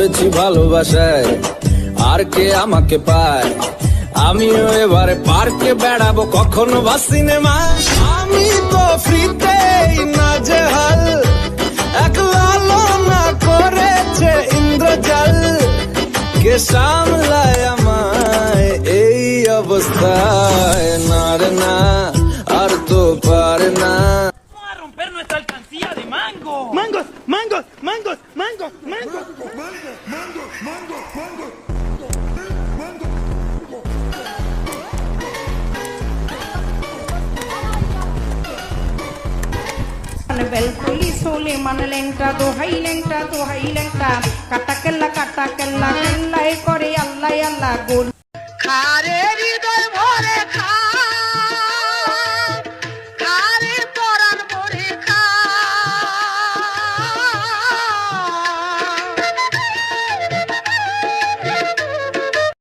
মরেছি ভালোবাসায়, আর কে আমাকে পায়? আমিও এবারে পার্কে বেড়াবো, কখনো বা সিনেমা। আমি তো ফ্রিতেই নাজেহাল, একলা না করেছে ইন্দ্রজাল। কে সামলায় আমায় এই অবস্থায়? না রে না, আর তো পারে না। ¡Vamos a romper nuestra alcancía de mango! ¡Mangos! ¡Mangos! ¡Mangos! ¡Mangos! ¡Mangos! Belkuli sole man lenta do hai lenta kata kella kella e kore Allah Allah gol